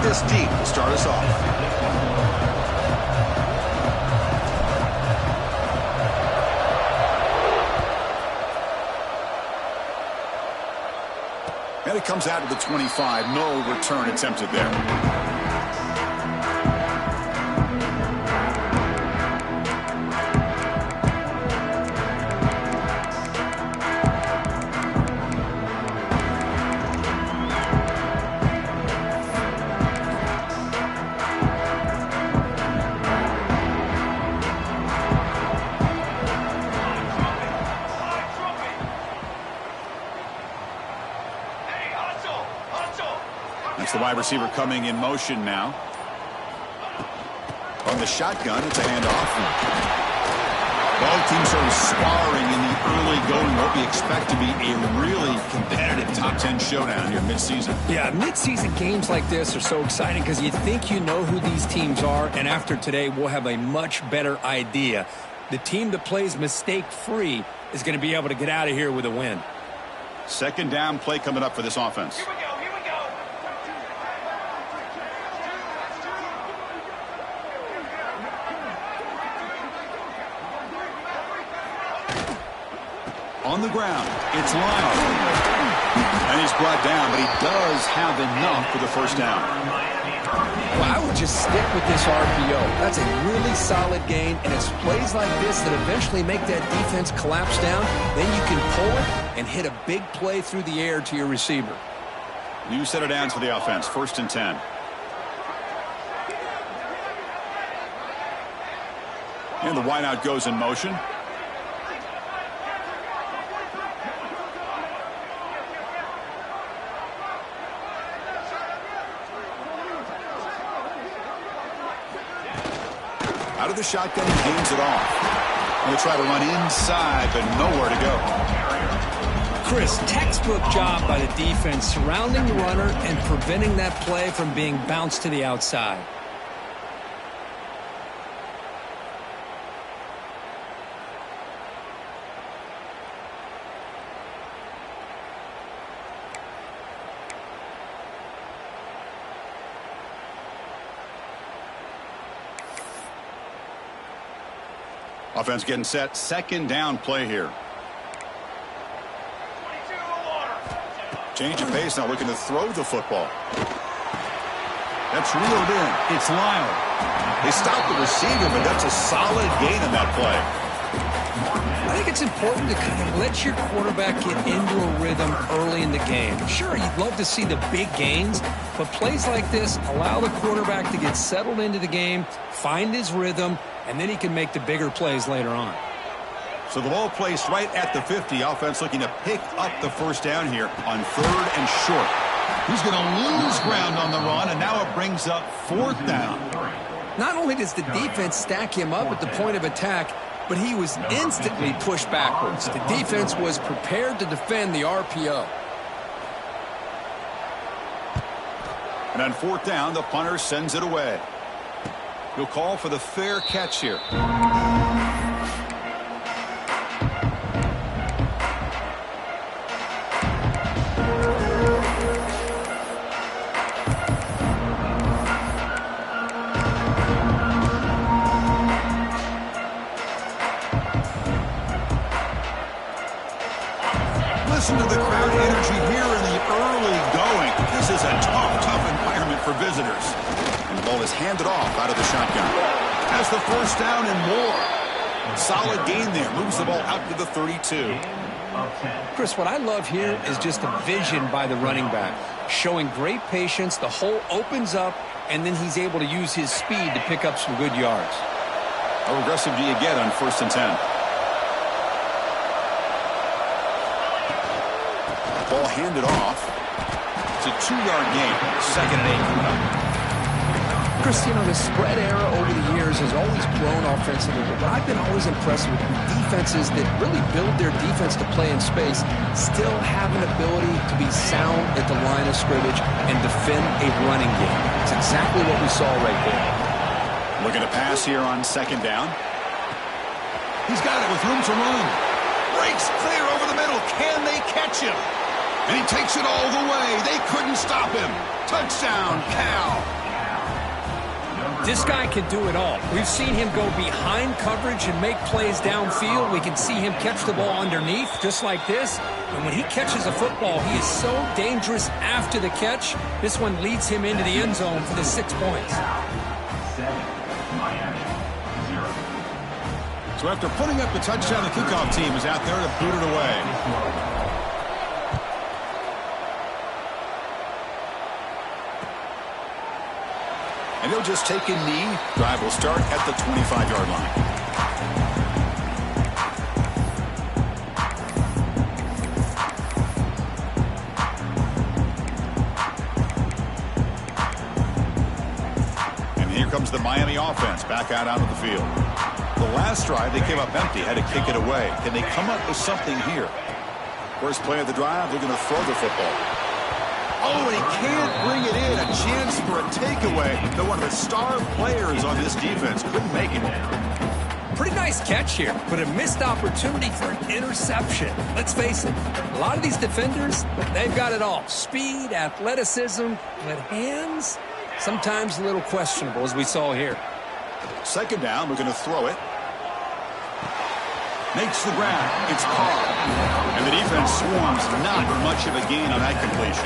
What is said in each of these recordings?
this deep to start us off. And it comes out to the 25. No return attempted there. That's the wide receiver coming in motion now. On the shotgun, it's a handoff. Both teams sort of sparring in the early going. What we expect to be a really competitive top 10 showdown here mid-season. Yeah, mid-season games like this are so exciting because you think you know who these teams are, and after today, we'll have a much better idea. The team that plays mistake-free is going to be able to get out of here with a win. Second down play coming up for this offense. On the ground, it's Lyle. And he's brought down, but he does have enough for the first down. Well, I would just stick with this RPO. That's a really solid gain, and it's plays like this that eventually make that defense collapse down. Then you can pull it and hit a big play through the air to your receiver. New set of downs for the offense, 1st and 10. And the wideout goes in motion. Out of the shotgun, he gains it off. He'll try to run inside, but nowhere to go. Chris, textbook job by the defense surrounding the runner and preventing that play from being bounced to the outside. Offense getting set. Second down play here. Change of pace now, looking to throw the football. That's reeled in. It's Lyle. They stopped the receiver, but that's a solid gain on that play. I think it's important to kind of let your quarterback get into a rhythm early in the game. Sure, you'd love to see the big gains, but plays like this allow the quarterback to get settled into the game, find his rhythm, and then he can make the bigger plays later on. So the ball placed right at the 50. Offense looking to pick up the first down here on 3rd and short. He's going to lose ground on the run, and now it brings up 4th down. Not only does the defense stack him up at the point of attack, but he was instantly pushed backwards. The defense was prepared to defend the RPO. And on 4th down, the punter sends it away. He'll call for the fair catch here. Listen to the crowd energy here in the early going. This is a tough environment for visitors. And the ball is handed off out of the shotgun. Has the first down and more. Solid gain there. Moves the ball out to the 32. Chris, what I love here is just the vision by the running back. Showing great patience. The hole opens up, and then he's able to use his speed to pick up some good yards. How aggressive do you get on 1st and 10? Ball handed off. It's a 2-yard gain. 2nd and 8 coming up. Chris, you know, the spread era over the years has always grown offensively, but I've been always impressed with defenses that really build their defense to play in space, still have an ability to be sound at the line of scrimmage and defend a running game. It's exactly what we saw right there. Looking to pass here on 2nd down. He's got it with room to run. Breaks clear over the middle. Can they catch him? And he takes it all the way. They couldn't stop him. Touchdown, Cal. This guy can do it all. We've seen him go behind coverage and make plays downfield. We can see him catch the ball underneath, just like this. And when he catches a football, he is so dangerous after the catch. This one leads him into the end zone for the 6 points. So after putting up the touchdown, the kickoff team is out there to boot it away. And he'll just take a knee. Drive will start at the 25-yard line. And here comes the Miami offense back out onto the field. The last drive, they came up empty, had to kick it away. Can they come up with something here? First play of the drive, they're going to throw the football. Oh, and he can't bring it in. A chance for a takeaway. Though one of the star players on this defense couldn't make it. Pretty nice catch here, but a missed opportunity for an interception. Let's face it, a lot of these defenders, they've got it all. Speed, athleticism, but hands, sometimes a little questionable, as we saw here. Second down, we're going to throw it. Makes the grab. It's caught. And the defense swarms. Not much of a gain on that completion.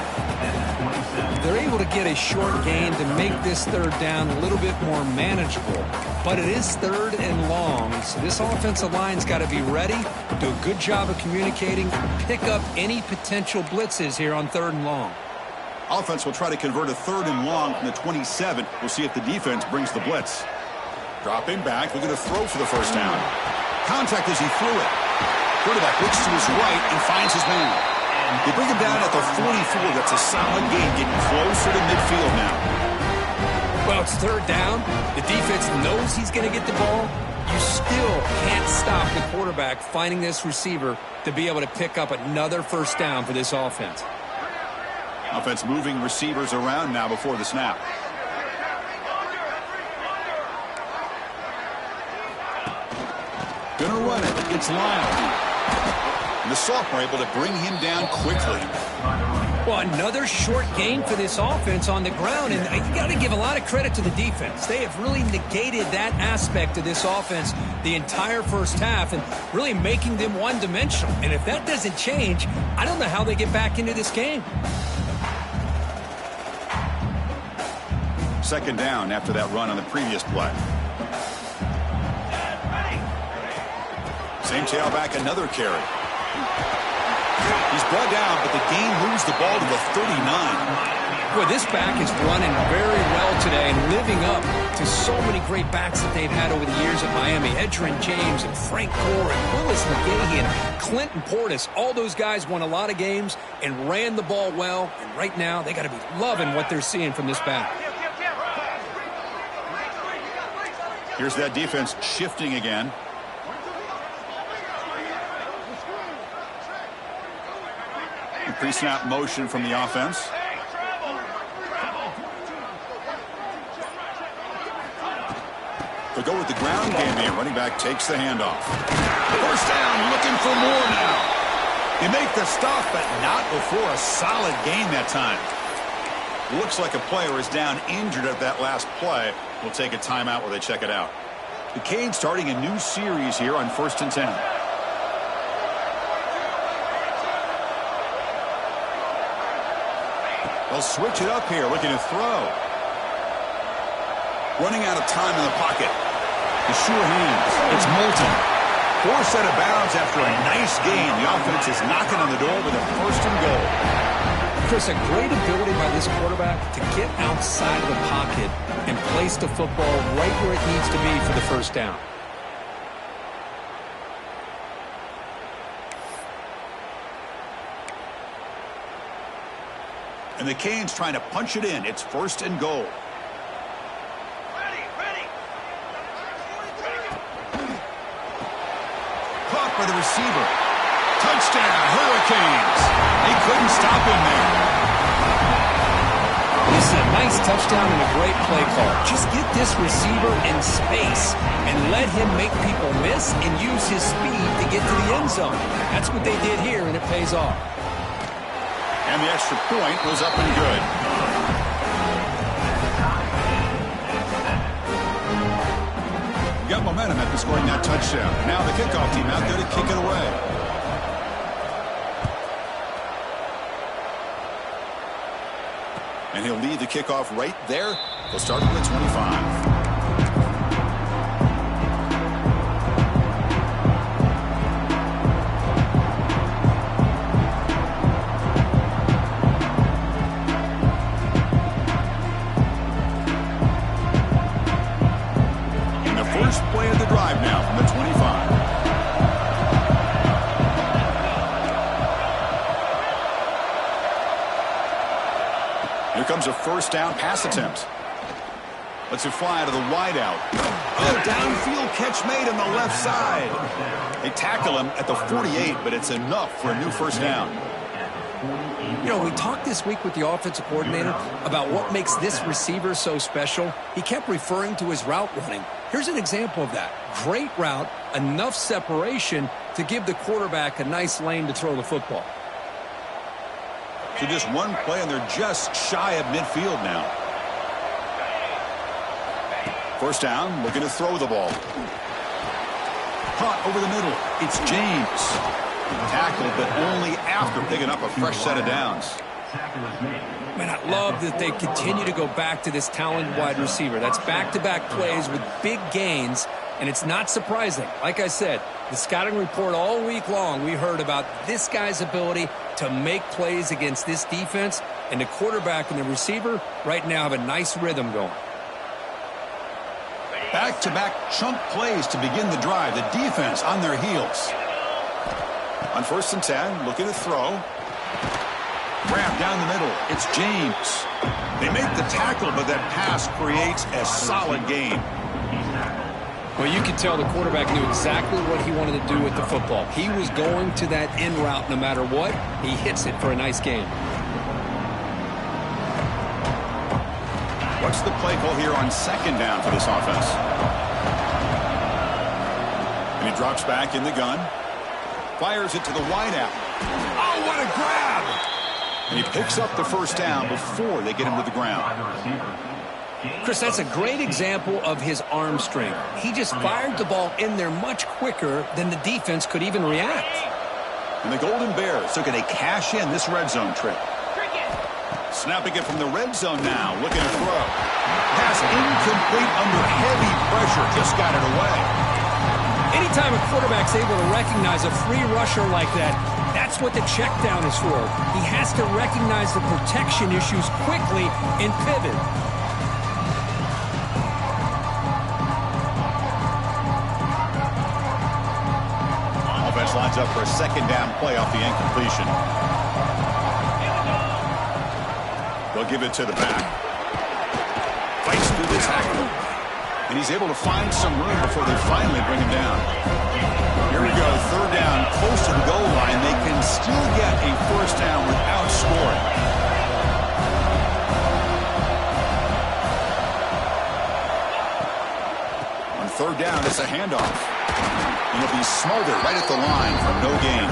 They're able to get a short gain to make this third down a little bit more manageable. But it is third and long, so this offensive line's got to be ready, do a good job of communicating, pick up any potential blitzes here on third and long. Offense will try to convert a third and long from the 27. We'll see if the defense brings the blitz. Dropping back, they're going to throw for the first down. Contact as he threw it. Quarterback looks to his right and finds his man. They bring him down at the 44. That's a solid gain, getting closer to midfield now. Well, it's third down. The defense knows he's going to get the ball. You still can't stop the quarterback finding this receiver to be able to pick up another first down for this offense. Offense moving receivers around now before the snap. Gonna run it. It's Lyle. And the sophomore able to bring him down quickly. Well, another short gain for this offense on the ground, and you got to give a lot of credit to the defense. They have really negated that aspect of this offense the entire first half and really making them one-dimensional. And if that doesn't change, I don't know how they get back into this game. Second down after that run on the previous play. Same tailback, another carry. He's brought down, but the game moves the ball to the 39. Boy, this back is running very well today and living up to so many great backs that they've had over the years at Miami. Edgerrin James and Frank Gore and Willis McGahee and Clinton Portis. All those guys won a lot of games and ran the ball well. And right now, they got to be loving what they're seeing from this back. Here's that defense shifting again. Pre-snap motion from the offense. They'll go with the ground game here. Running back takes the handoff. First down, looking for more now. They make the stop, but not before a solid gain that time. Looks like a player is down injured at that last play. We'll take a timeout while they check it out. The Canes starting a new series here on 1st and 10. They'll switch it up here, looking to throw. Running out of time in the pocket. The sure hands. It's Moulton. Forced out of bounds after a nice gain. The offense is knocking on the door with a 1st and goal. Chris, a great ability by this quarterback to get outside of the pocket and place the football right where it needs to be for the first down. And the Canes trying to punch it in. It's 1st and goal. Caught by the receiver. Touchdown, Hurricanes. They couldn't stop him there. This is a nice touchdown and a great play call. Just get this receiver in space and let him make people miss and use his speed to get to the end zone. That's what they did here, and it pays off. And the extra point was up and good. got momentum after scoring that touchdown. Now the kickoff team out there to kick it away. And he'll lead the kickoff right there. He'll start from the 25. Play of the drive now from the 25. Here comes a first down pass attempt. Lets it fly to the wideout. Oh, downfield catch made on the left side. They tackle him at the 48, but it's enough for a new first down. You know, we talked this week with the offensive coordinator about what makes this receiver so special. He kept referring to his route running. Here's an example of that. Great route, enough separation to give the quarterback a nice lane to throw the football. So just one play, and they're just shy of midfield now. First down, looking to throw the ball. Caught over the middle. It's James. Tackled, but only after picking up a fresh set of downs. Man, I love that they continue to go back to this talented wide receiver. That's back-to-back plays with big gains, and it's not surprising. Like I said, the scouting report all week long, we heard about this guy's ability to make plays against this defense, and the quarterback and the receiver right now have a nice rhythm going. Back-to-back chunk plays to begin the drive. The defense on their heels. On 1st and 10, looking to throw. Wrap down the middle. It's James. They make the tackle, but that pass creates a solid gain. Well, you could tell the quarterback knew exactly what he wanted to do with the football. He was going to that in route no matter what. He hits it for a nice gain. What's the play call here on 2nd down for this offense? And he drops back in the gun. Fires it to the wideout. Oh, what a grab! And he picks up the first down before they get him to the ground. Chris, that's a great example of his arm strength. He just fired the ball in there much quicker than the defense could even react. And the Golden Bears looking to cash in this red zone trip. Snapping it from the red zone now, looking to throw. Pass incomplete under heavy pressure, just got it away. Anytime a quarterback's able to recognize a free rusher like that, that's what the check down is for. He has to recognize the protection issues quickly and pivot. Offense lines up for a 2nd down play off the incompletion. They'll give it to the back. Fights through the tackle. And he's able to find some room before they finally bring him down. Here we go, 3rd down, close to the goal line. They can still get a first down without scoring. On 3rd down, it's a handoff. And he'll be smothered right at the line for no gain.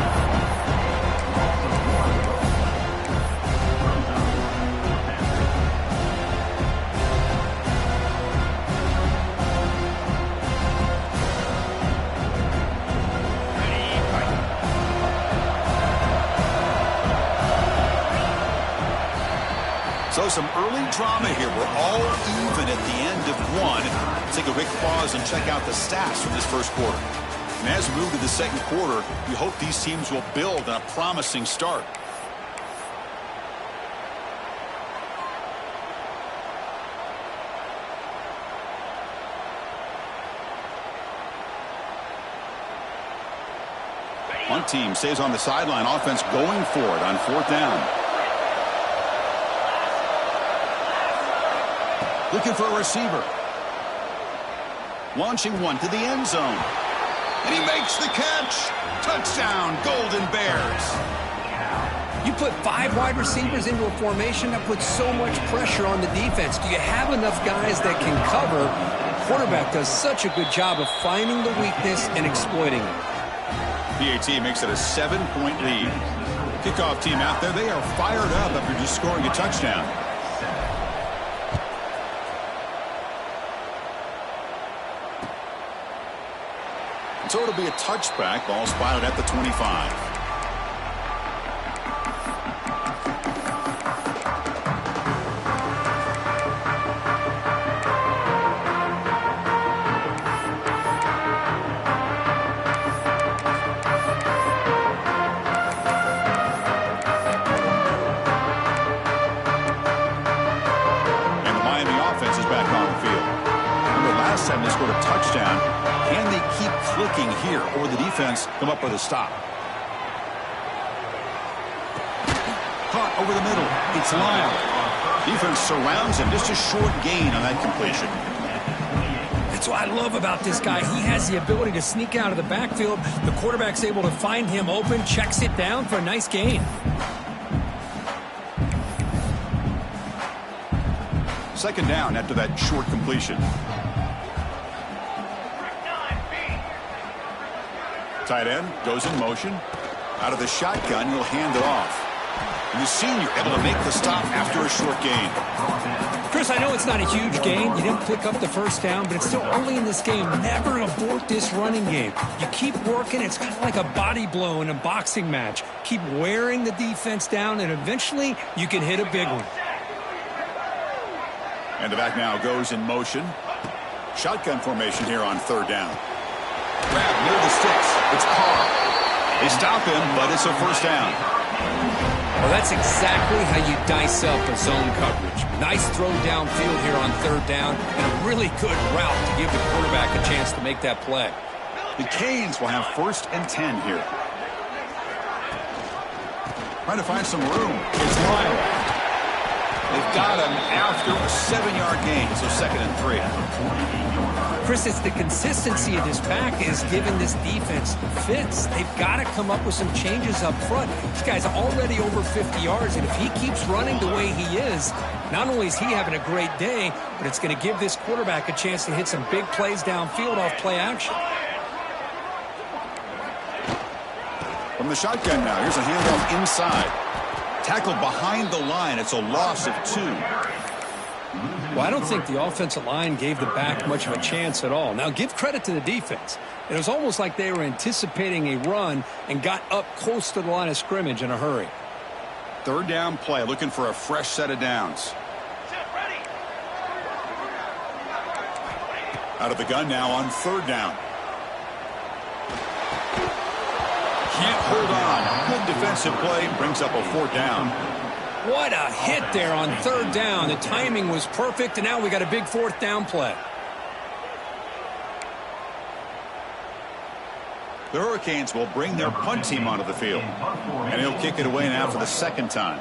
So some early drama here. We're all even at the end of one. Let's take a quick pause and check out the stats from this first quarter. And as we move to the second quarter, we hope these teams will build on a promising start. One team stays on the sideline. Offense going for it on 4th down. Looking for a receiver. Launching one to the end zone. And he makes the catch. Touchdown, Golden Bears. You put 5 wide receivers into a formation that puts so much pressure on the defense. Do you have enough guys that can cover? The quarterback does such a good job of finding the weakness and exploiting it. PAT makes it a 7-point lead. Kickoff team out there, they are fired up after just scoring a touchdown. So it'll be a touchback. Ball spotted at the 25. Time they scored a touchdown. Can they keep clicking here, or the defense come up with a stop? Caught over the middle. It's Lyle. Defense surrounds him. Just a short gain on that completion. That's what I love about this guy. He has the ability to sneak out of the backfield. The quarterback's able to find him open, checks it down for a nice gain. Second down after that short completion. Tight end goes in motion. Out of the shotgun, he'll hand it off. And the senior able to make the stop after a short gain. Chris, I know it's not a huge gain. You didn't pick up the first down, but it's still early in this game. Never abort this running game. You keep working. It's kind of like a body blow in a boxing match. Keep wearing the defense down, and eventually you can hit a big one. And the back now goes in motion. Shotgun formation here on third down. Grab near the sticks. It's Carr. They stop him, but it's a first down. Well, that's exactly how you dice up a zone coverage. Nice throw downfield here on third down, and a really good route to give the quarterback a chance to make that play. The Canes will have 1st and 10 here. Trying to find some room. It's Lyle. They've got him after a 7-yard gain, so 2nd and 3. Chris, it's the consistency of this back is giving this defense fits. They've got to come up with some changes up front. This guy's already over 50 yards, and if he keeps running the way he is, not only is he having a great day, but it's going to give this quarterback a chance to hit some big plays downfield off play action. From the shotgun now, here's a handoff inside. Tackled behind the line. It's a loss of 2. Well, I don't think the offensive line gave the back much of a chance at all. Now, give credit to the defense. It was almost like they were anticipating a run and got up close to the line of scrimmage in a hurry. Third down play, looking for a fresh set of downs. Out of the gun now on third down. Can't hold on. Good defensive play, brings up a 4th down. What a hit there on third down. The timing was perfect, and now we got a big 4th down play. The Hurricanes will bring their punt team onto the field. And he'll kick it away now for the 2nd time.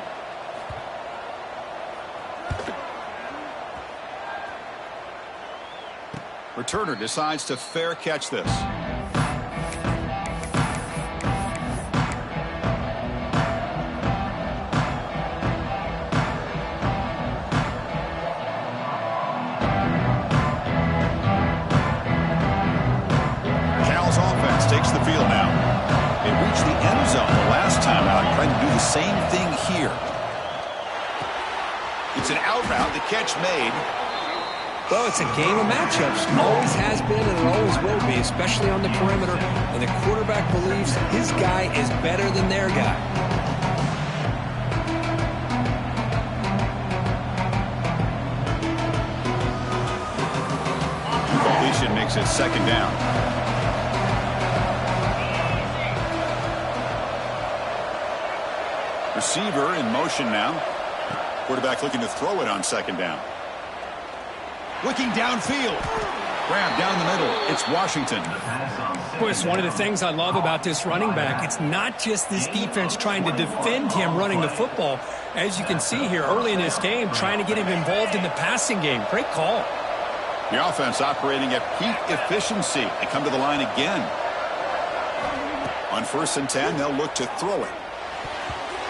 Returner decides to fair catch this. Takes the field now. They reached the end zone the last time out, trying to do the same thing here. It's an out route. The catch made. Well, it's a game of matchups. Always has been and it always will be, especially on the perimeter. And the quarterback believes his guy is better than their guy. Completion makes it 2nd down. Receiver in motion now. Quarterback looking to throw it on 2nd down. Looking downfield. Grab down the middle. It's Washington. Boy, it's one of the things I love about this running back. It's not just this defense trying to defend him running the football. As you can see here early in this game, trying to get him involved in the passing game. Great call. The offense operating at peak efficiency. They come to the line again. On 1st and 10, they'll look to throw it.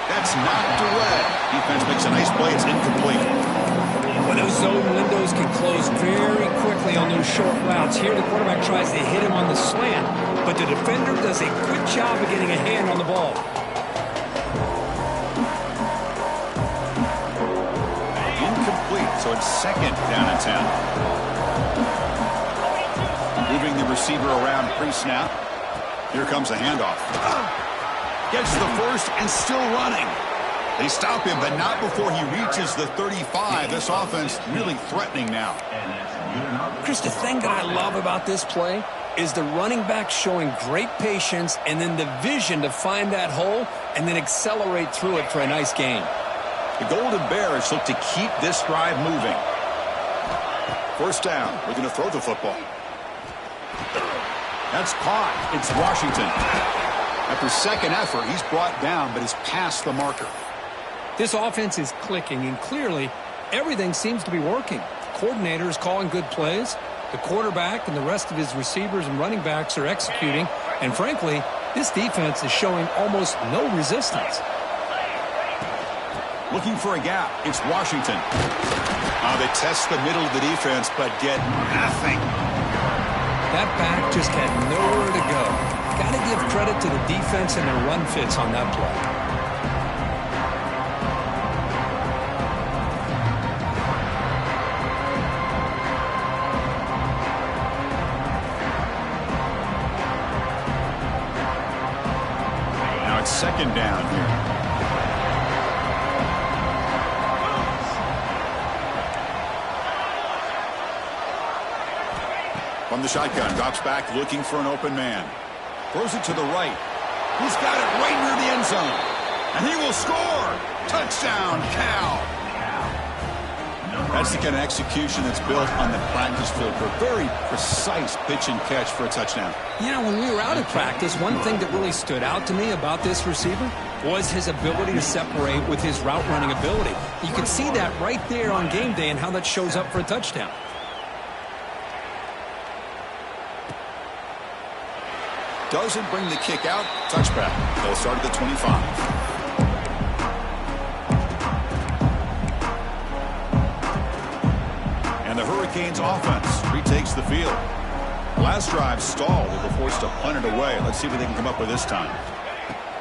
That's knocked away. Defense makes a nice play. It's incomplete. Well, those zone windows can close very quickly on those short routes. Here, the quarterback tries to hit him on the slant, but the defender does a good job of getting a hand on the ball. Incomplete, so it's 2nd down and 10. Moving the receiver around pre-snap. Here comes a handoff. Gets the first and still running. They stop him, but not before he reaches the 35. This offense really threatening now. Chris, the thing that I love about this play is the running back showing great patience and then the vision to find that hole and then accelerate through it for a nice gain. The Golden Bears look to keep this drive moving. First down, looking to throw the football. That's caught. It's Washington. After second effort, he's brought down, but is past the marker. This offense is clicking, and clearly everything seems to be working. The coordinator is calling good plays. The quarterback and the rest of his receivers and running backs are executing. And frankly, this defense is showing almost no resistance. Looking for a gap. It's Washington. They test the middle of the defense, but get nothing. That back just had nowhere to go. Got to give credit to the defense and their run fits on that play. Now it's second down here. From the shotgun, drops back looking for an open man. Throws it to the right. He's got it right near the end zone. And he will score. Touchdown, Cal. That's the kind of execution that's built on the practice field for a very precise pitch and catch for a touchdown. You know, when we were out at practice, one thing that really stood out to me about this receiver was his ability to separate with his route running ability. You can see that right there on game day and how that shows up for a touchdown. Doesn't bring the kick out. Touchback. They'll start at the 25. And the Hurricanes offense retakes the field. Last drive stalled. They were forced to punt it away. Let's see what they can come up with this time.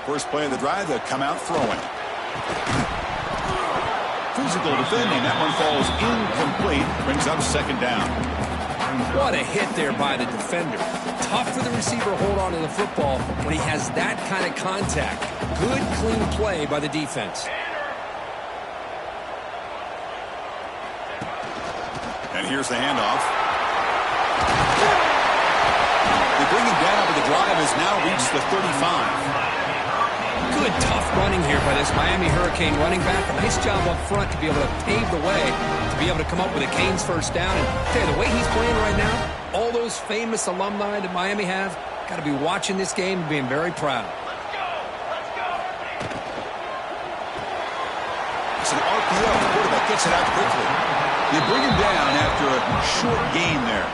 First play of the drive, they'll come out throwing. Physical defending. That one falls incomplete. Brings up second down. What a hit there by the defender. Tough for the receiver to hold on to the football when he has that kind of contact. Good, clean play by the defense. And here's the handoff. They bring him down, but the drive has now reached the 35. Good, tough running here by this Miami Hurricane running back. A nice job up front to be able to pave the way, to be able to come up with a Canes first down. And tell you, the way he's playing right now, all those famous alumni that Miami have, got to be watching this game and being very proud. It's an RPO. The quarterback gets it out quickly. They bring him down after a short gain there.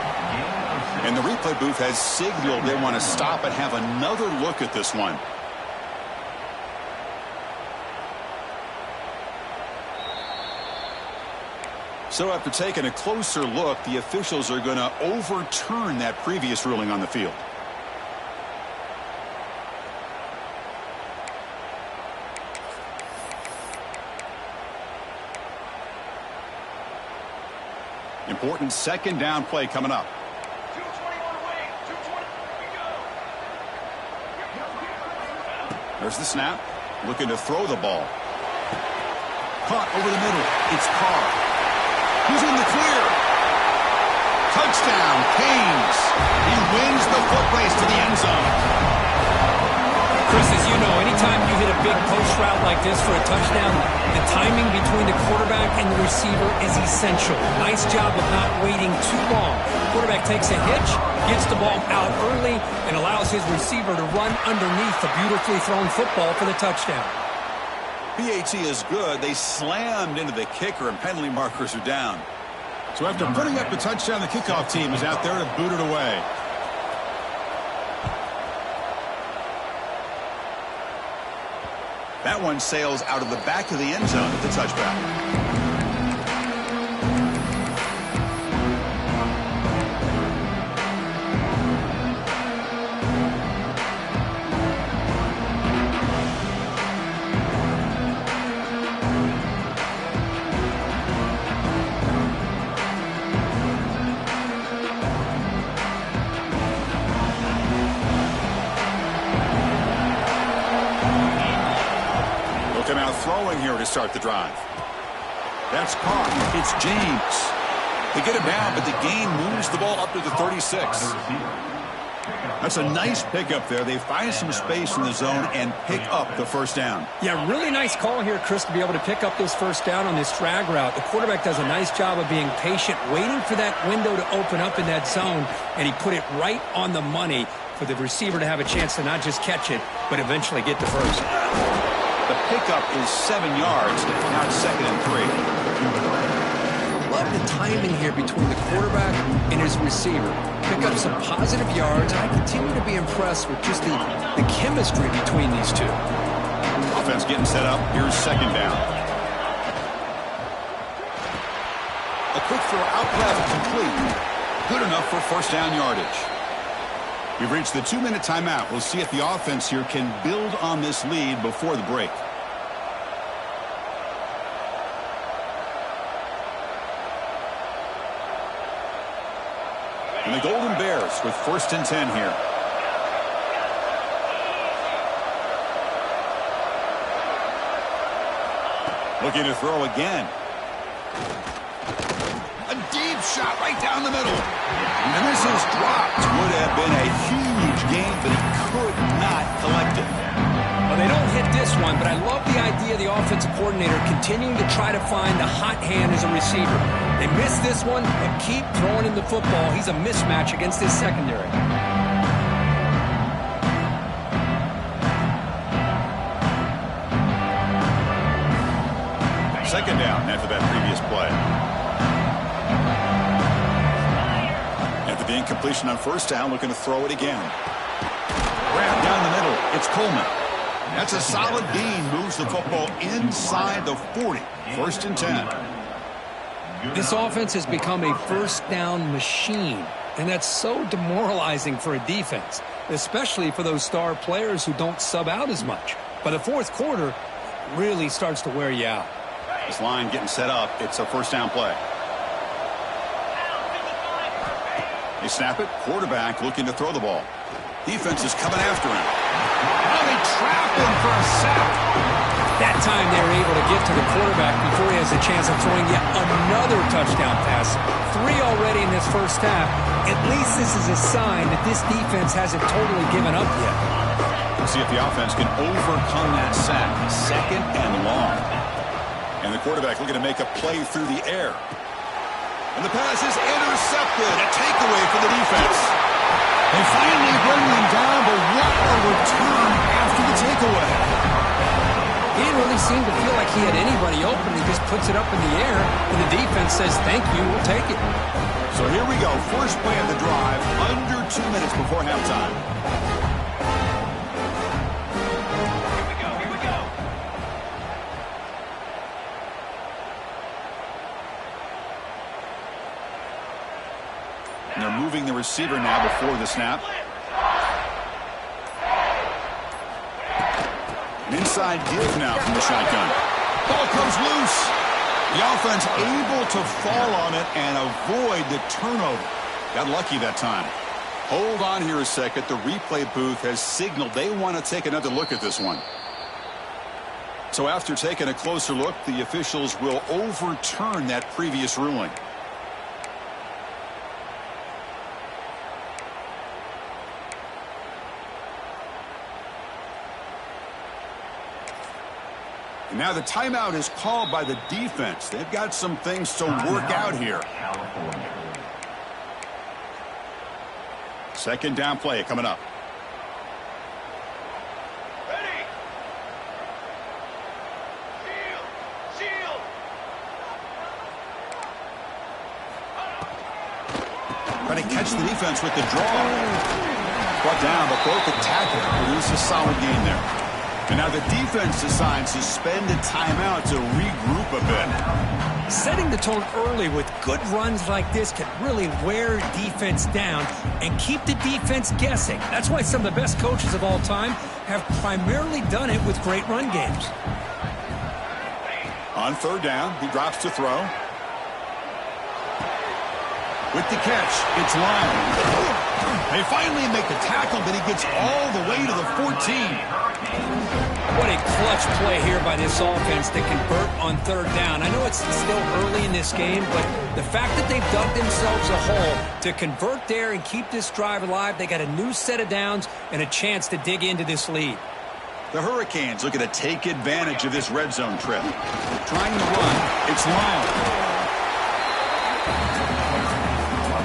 And the replay booth has signaled they want to stop and have another look at this one. So after taking a closer look, the officials are going to overturn that previous ruling on the field. Important second down play coming up. There's the snap. Looking to throw the ball. Caught over the middle. It's Carr. He's in the clear. Touchdown, Canes. He wins the foot race to the end zone. Chris, as you know, anytime you hit a big post route like this for a touchdown, the timing between the quarterback and the receiver is essential. Nice job of not waiting too long. Quarterback takes a hitch, gets the ball out early, and allows his receiver to run underneath the beautifully thrown football for the touchdown. PAT is good. They slammed into the kicker, and penalty markers are down. So after putting up the touchdown, the kickoff team is out there to boot it away. That one sails out of the back of the end zone at the touchback. throwing here to start the drive. That's caught. It's James. They get him down, but the gain moves the ball up to the 36. That's a nice pickup there. They find some space in the zone and pick up the first down. Yeah, really nice call here, Chris, to be able to pick up this first down on this drag route. The quarterback does a nice job of being patient, waiting for that window to open up in that zone, and he put it right on the money for the receiver to have a chance to not just catch it, but eventually get the first. The pickup is 7 yards. Now it's 2nd and 3. Love the timing here between the quarterback and his receiver. Pick up some positive yards, and I continue to be impressed with just the chemistry between these two. Offense getting set up. Here's 2nd down. A quick throw out left, complete. Good enough for first down yardage. We've reached the 2-minute timeout. We'll see if the offense here can build on this lead before the break. And the Golden Bears with 1st and 10 here. Looking to throw again. A deep shot right down the middle. And this is dropped. Would have been a huge gain, but he could not collect it. Well, they don't hit this one, but I love the idea of the offensive coordinator continuing to try to find the hot hand as a receiver. They missed this one, but keep throwing him the football. He's a mismatch against his secondary. Second down after that previous play. After the incompletion on first down, looking to throw it again. Grab down the middle. It's Coleman. That's a solid gain. Moves the football inside the 40. 1st and 10. This offense has become a first down machine, and that's so demoralizing for a defense, especially for those star players who don't sub out as much. By the 4th quarter, it really starts to wear you out. This line getting set up. It's a first down play. They snap it. Quarterback looking to throw the ball. Defense is coming after him. Oh, they trap him for a sack. That time they were able to get to the quarterback before he has a chance of throwing yet another touchdown pass. 3 already in this first half. At least this is a sign that this defense hasn't totally given up yet. We'll see if the offense can overcome that sack. 2nd and long. And the quarterback looking to make a play through the air. And the pass is intercepted. A takeaway for the defense. They finally bring them down, but what a return after the takeaway. He didn't really seem to feel like he had anybody open. He just puts it up in the air, and the defense says, thank you, we'll take it. So here we go. First play of the drive, under 2 minutes before halftime. Here we go. And they're moving the receiver now before the snap. An inside give now from the shotgun. Ball comes loose. The offense able to fall on it and avoid the turnover. Got lucky that time. Hold on here a second. The replay booth has signaled they want to take another look at this one. So after taking a closer look, the officials will overturn that previous ruling. Now the timeout is called by the defense. They've got some things to work out here. 2nd down play coming up. Ready. Shield. Trying to catch the defense with the draw. Brought down, but broke the tackle. Produce a solid gain there. And now the defense decides to spend a timeout to regroup a bit. Setting the tone early with good runs like this can really wear defense down and keep the defense guessing. That's why some of the best coaches of all time have primarily done it with great run games. On 3rd down, he drops to throw. With the catch, it's Lyon. They finally make the tackle, but he gets all the way to the 14. What a clutch play here by this offense to convert on third down. I know it's still early in this game, but the fact that they've dug themselves a hole to convert there and keep this drive alive, they got a new set of downs and a chance to dig into this lead. The Hurricanes looking to take advantage of this red zone trip. Trying to run, it's Lyle.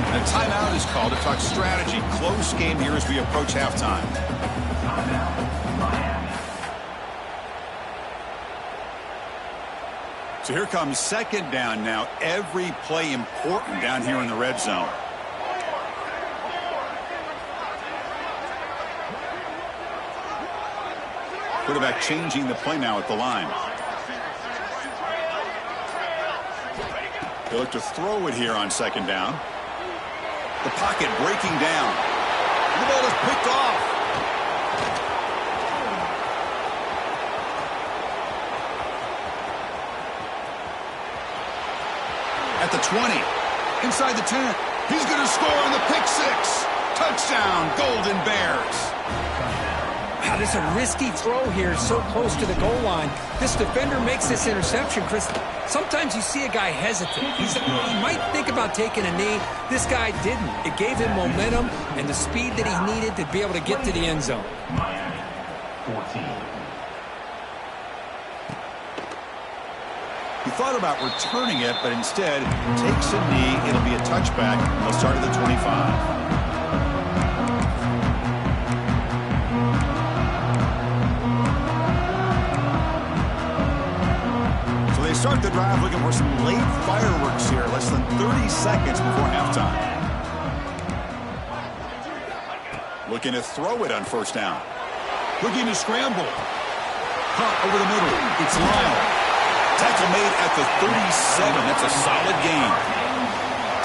A timeout is called to talk strategy. Close game here as we approach halftime. So here comes second down now. Every play important down here in the red zone. Quarterback changing the play now at the line. They look to throw it here on second down. The pocket breaking down. The ball is picked off. At the 20. Inside the 10. He's going to score on the pick six. Touchdown, Golden Bears. Wow, this is a risky throw here, so close to the goal line. This defender makes this interception, Chris. Sometimes you see a guy hesitate. He might think about taking a knee. This guy didn't. It gave him momentum and the speed that he needed to be able to get to the end zone. He thought about returning it, but instead takes a knee. It'll be a touchback. They'll start at the 25. They start the drive looking for some late fireworks here, less than 30 seconds before halftime. Looking to throw it on first down. Looking to scramble. Caught over the middle. It's Lyle. Tackle made at the 37. That's a solid gain.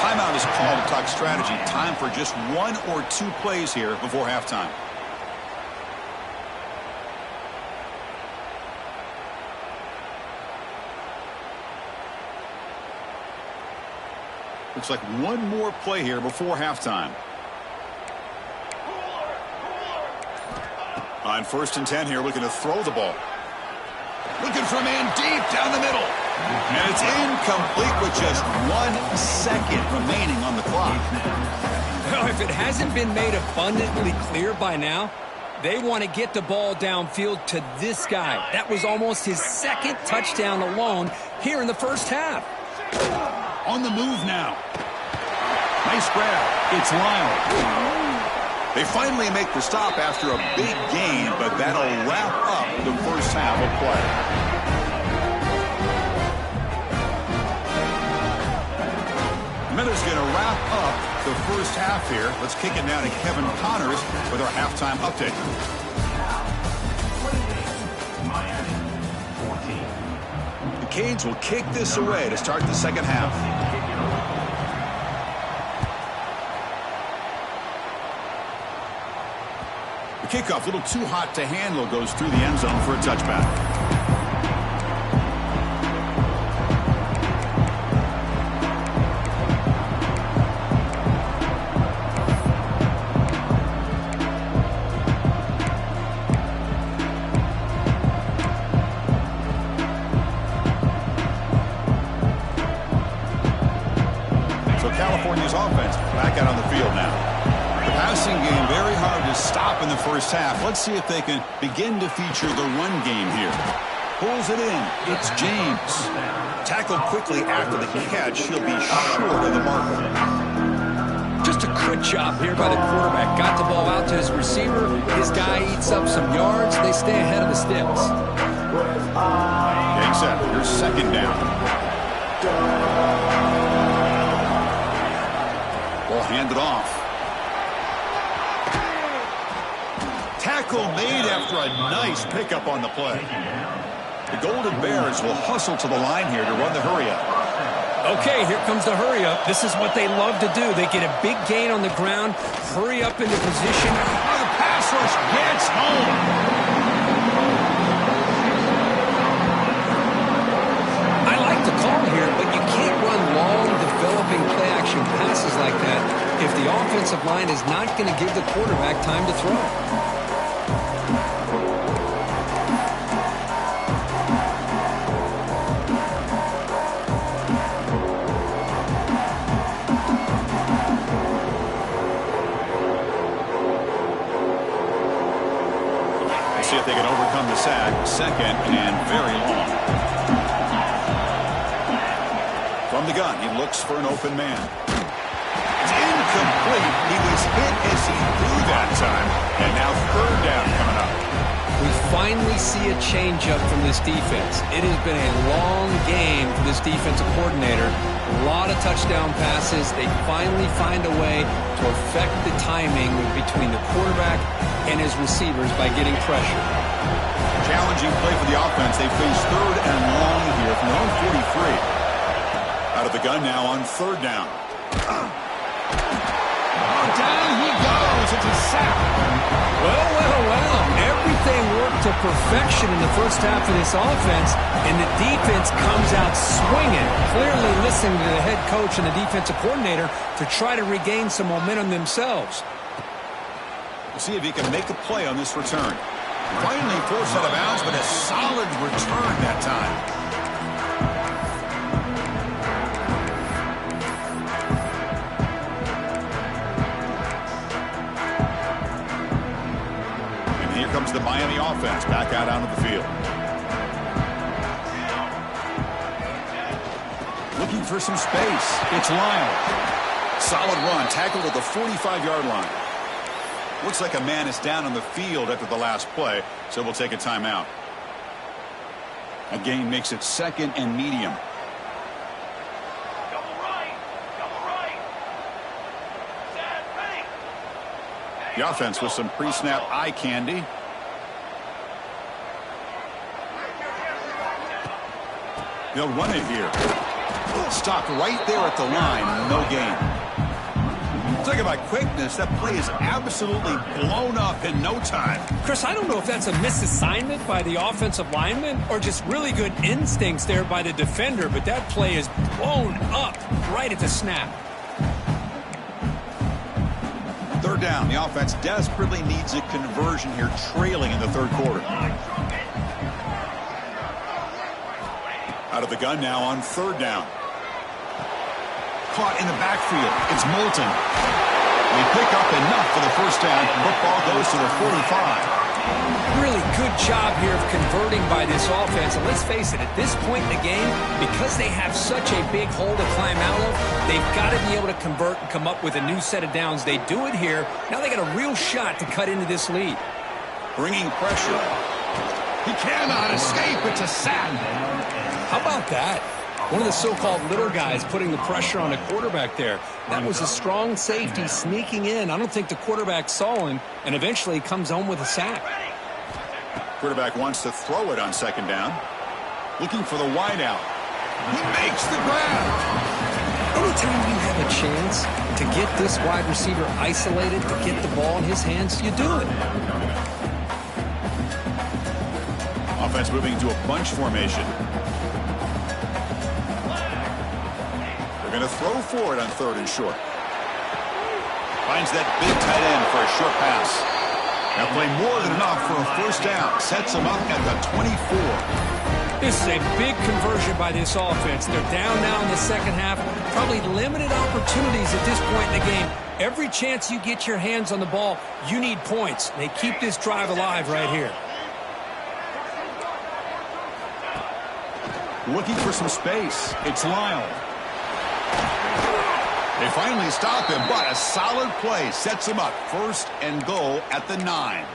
Timeout is called to talk strategy. Time for just one or two plays here before halftime. Looks like one more play here before halftime. On first and 10 here, looking to throw the ball. Looking for a man deep down the middle. And it's incomplete with just 1 second remaining on the clock. Well, if it hasn't been made abundantly clear by now, they want to get the ball downfield to this guy. That was almost his second touchdown alone here in the first half. On the move now. Nice grab. It's Lyle. They finally make the stop after a big gain, but that'll wrap up the first half of play. And that is going to wrap up the first half here. Let's kick it now to Kevin Connors with our halftime update. The Canes will kick this away to start the second half. The kickoff, a little too hot to handle, goes through the end zone for a touchback. So California's offense back out on the field now. The passing game very hard to stop in the first half. Let's see if they can begin to feature the run game here. Pulls it in. It's James. Tackled quickly after the catch. He'll be short of the marker. Just a good job here by the quarterback. Got the ball out to his receiver. His guy eats up some yards. They stay ahead of the sticks. Game set. Here's second down. Ball handed off. Tackle made after a nice pickup on the play. The Golden Bears will hustle to the line here to run the hurry-up. Okay, here comes the hurry-up. This is what they love to do. They get a big gain on the ground, hurry up into position. Oh, the pass rush gets home. I like the call here, but you can't run long, developing play-action passes like that if the offensive line is not going to give the quarterback time to throw. See if they can overcome the sack. Second and very long. From the gun, he looks for an open man. It's incomplete. He was hit as he threw that time. And now third down coming up. We finally see a changeup from this defense. It has been a long game for this defensive coordinator. A lot of touchdown passes. They finally find a way to affect the timing between the quarterback and his receivers by getting pressure. Challenging play for the offense. They face third and long here from their own 43. Out of the gun now on third down. Down he goes. It's a sack. Well. Everything worked to perfection in the first half of this offense, and the defense comes out swinging, clearly listening to the head coach and the defensive coordinator to try to regain some momentum themselves. We'll see if he can make a play on this return. Finally forced out of bounds, but a solid return that time. Comes the Miami offense back out onto the field. Looking for some space. It's Lyle. Solid run. Tackled at the 45-yard line. Looks like a man is down on the field after the last play, so we'll take a timeout. A gain makes it second and medium. The offense with some pre-snap eye candy. They'll run it here. Stopped right there at the line. No gain. Talk about quickness. That play is absolutely blown up in no time. Chris, I don't know if that's a misassignment by the offensive lineman or just really good instincts there by the defender, but that play is blown up right at the snap. Third down. The offense desperately needs a conversion here, trailing in the third quarter. Out of the gun now on third down. Caught in the backfield. It's Moulton. They pick up enough for the first down. Football goes to the 45. Really good job here of converting by this offense. And let's face it, at this point in the game, because they have such a big hole to climb out of, they've got to be able to convert and come up with a new set of downs. They do it here. Now they got a real shot to cut into this lead. Bringing pressure. He cannot escape. It's a sack. How about that? One of the so-called little guys putting the pressure on the quarterback there. That was a strong safety sneaking in. I don't think the quarterback saw him, and eventually comes home with a sack. Quarterback wants to throw it on second down. Looking for the wideout. He makes the grab. Anytime you have a chance to get this wide receiver isolated, to get the ball in his hands, you do it. Offense moving into a bunch formation. They're going to throw for it on third and short. Finds that big tight end for a short pass. Now play more than enough for a first down. Sets him up at the 24. This is a big conversion by this offense. They're down now in the second half. Probably limited opportunities at this point in the game. Every chance you get your hands on the ball, you need points. They keep this drive alive right here. Looking for some space. It's Lyle. They finally stop him, but a solid play sets him up. First and goal at the 9.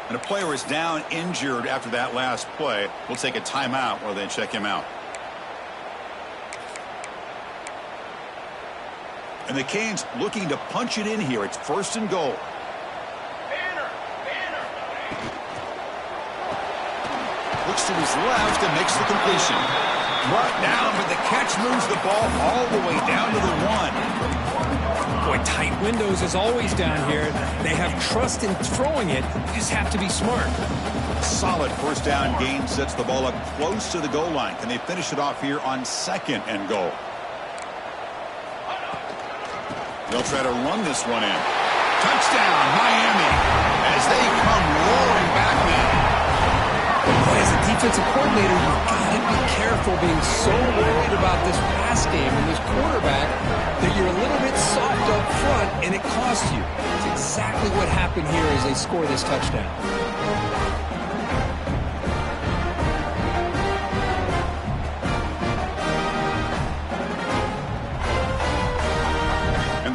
And a player is down injured after that last play. We'll take a timeout while they check him out. And the Canes looking to punch it in here. It's first and goal. Looks to his left and makes the completion. Brought down, but the catch moves the ball all the way down to the 1. Boy, tight windows as always down here. They have trust in throwing it. You just have to be smart. Solid first down gain sets the ball up close to the goal line. Can they finish it off here on second and goal? They'll try to run this one in. Touchdown, Miami, as they come roaring back now. Boy, as a defensive coordinator, you've got to be careful being so worried about this pass game and this quarterback that you're a little bit soft up front and it costs you. It's exactly what happened here as they score this touchdown.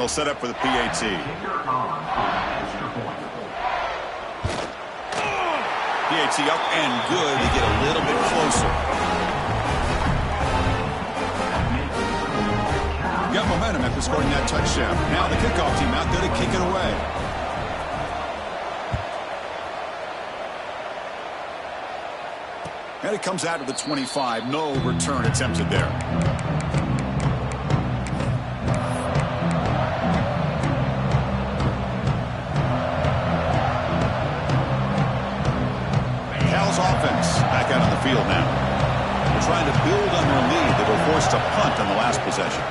It'll set up for the PAT. PAT up and good to get a little bit closer. Got momentum after scoring that touchdown. Now the kickoff team out there to kick it away. And it comes out to the 25. No return attempted there. Cal's offense back out on the field now. They're trying to build on their lead. They were forced to punt on the last possession.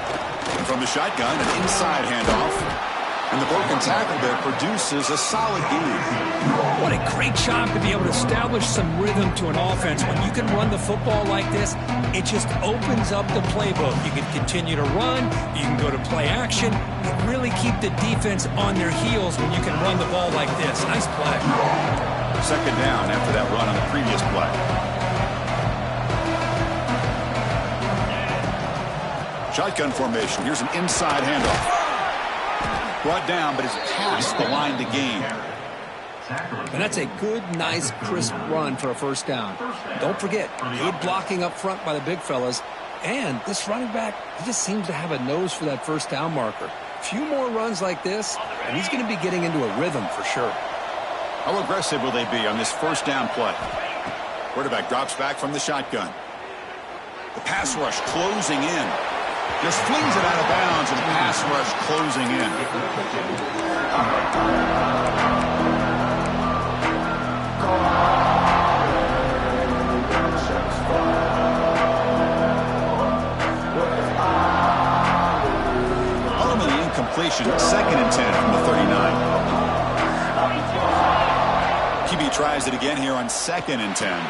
And from the shotgun, an inside handoff. And the broken tackle there produces a solid gain. What a great job to be able to establish some rhythm to an offense. When you can run the football like this, it just opens up the playbook. You can continue to run. You can go to play action. You really keep the defense on their heels when you can run the ball like this. Nice play. Second down after that run on the previous play. Shotgun formation. Here's an inside handoff. Brought down, but it's past the line to gain. And that's a good, nice, crisp run for a first down. Don't forget, good blocking up front by the big fellas. And this running back, he just seems to have a nose for that first down marker. A few more runs like this, and he's going to be getting into a rhythm for sure. How aggressive will they be on this first down play? Quarterback drops back from the shotgun. The pass rush closing in. Just flings it out of bounds, and the pass rush closing in. Ultimately incompletion, 2nd and 10 from the 39. QB tries it again here on 2nd and 10.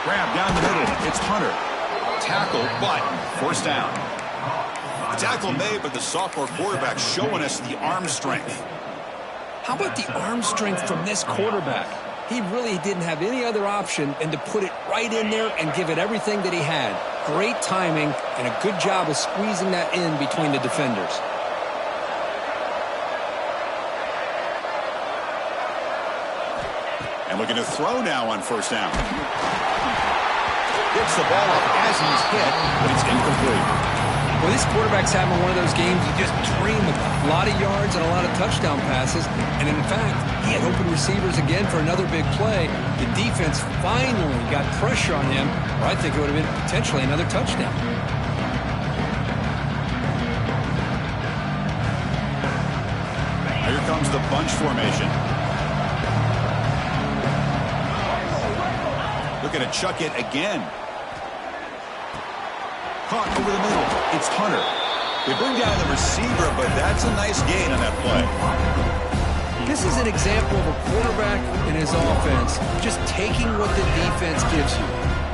Grab down the middle. It's Hunter. Tackle, but first down. Tackle made, but the sophomore quarterback showing us the arm strength. How about the arm strength from this quarterback? He really didn't have any other option than to put it right in there and give it everything that he had. Great timing and a good job of squeezing that in between the defenders. And looking to throw now on first down. Gets the ball up as he's hit, but it's incomplete. Well, this quarterback's having one of those games you just dream of. A lot of yards and a lot of touchdown passes. And in fact, he had open receivers again for another big play. The defense finally got pressure on him, or I think it would have been potentially another touchdown. Here comes the bunch formation. Looking to chuck it again. Caught over the middle. It's Hunter. They bring down the receiver, but that's a nice gain on that play. This is an example of a quarterback in his offense just taking what the defense gives you.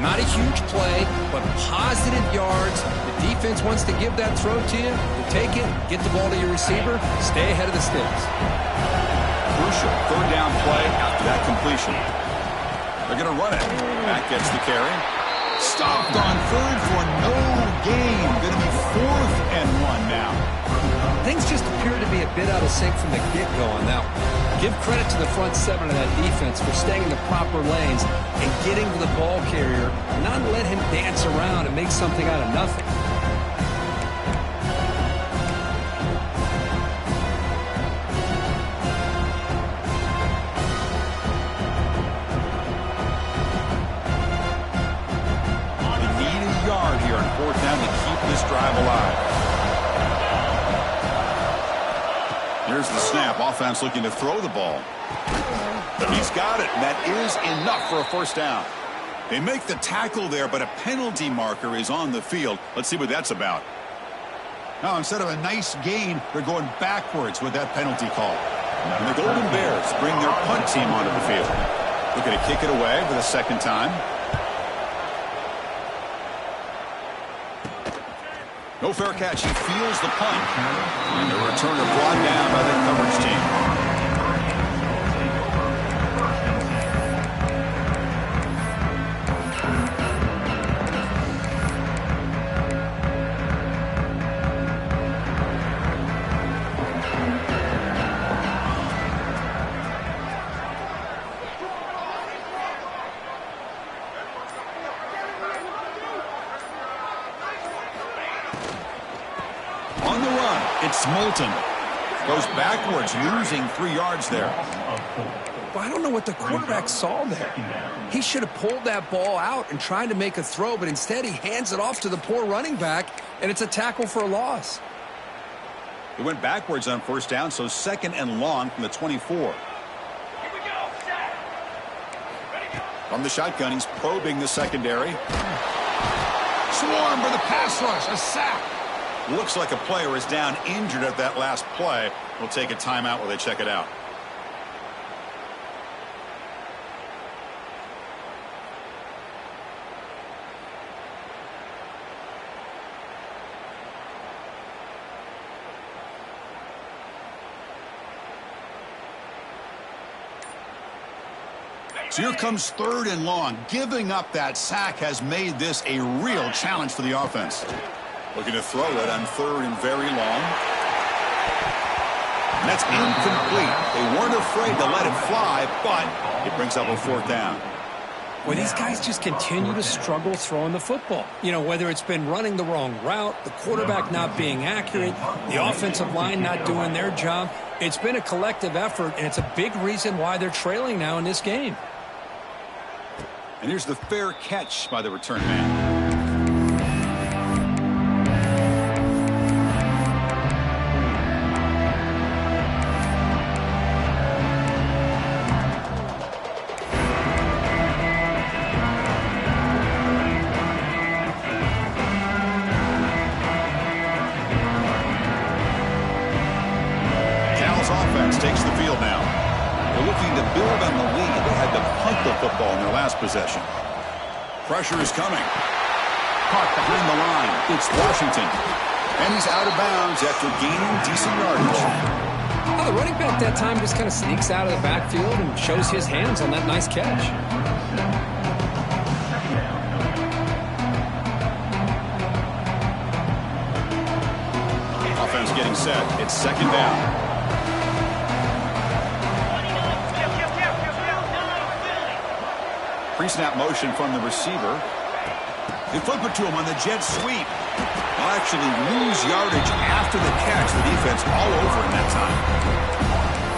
Not a huge play, but positive yards. The defense wants to give that throw to you. You take it, get the ball to your receiver, stay ahead of the sticks. Crucial third down play after that completion. They're going to run it. That gets the carry. Stopped on third for no gain. Going to be 4th and 1 now. Things just appear to be a bit out of sync from the get-go on that one. Give credit to the front 7 of that defense for staying in the proper lanes and getting to the ball carrier, not let him dance around and make something out of nothing. Drive alive. Here's the snap. Offense looking to throw the ball. He's got it, and that is enough for a first down. They make the tackle there, but a penalty marker is on the field. Let's see what that's about. Now, instead of a nice gain, they're going backwards with that penalty call. And the Golden Bears bring their punt team onto the field. Looking to kick it away for the second time. No fair catch. He feels the punt. And the returner brought down by the coverage team. It's Moulton. Goes backwards, losing 3 yards there. Well, I don't know what the quarterback saw there. He should have pulled that ball out and tried to make a throw, but instead he hands it off to the poor running back, and it's a tackle for a loss. He went backwards on first down, so 2nd and long from the 24. From the shotgun, he's probing the secondary. Swarm for the pass rush, a sack. Looks like a player is down injured at that last play. We'll take a timeout while they check it out. So here comes 3rd and long. Giving up that sack has made this a real challenge for the offense. Looking to throw it on 3rd and very long. And that's incomplete. They weren't afraid to let it fly, but it brings up a 4th down. Well, these guys just continue to struggle throwing the football. You know, whether it's been running the wrong route, the quarterback not being accurate, the offensive line not doing their job. It's been a collective effort, and it's a big reason why they're trailing now in this game. And here's the fair catch by the return man. Cal's offense takes the field now. They're looking to build on the lead. They had to punt the football in their last possession. Pressure is coming. Caught behind the line. It's Washington. And he's out of bounds after gaining decent yardage. Well, the running back that time just kind of sneaks out of the backfield and shows his hands on that nice catch. Offense getting set. It's 2nd down. Pre-snap motion from the receiver. They flip it to him on the jet sweep. They'll actually lose yardage after the catch. The defense all over in that time.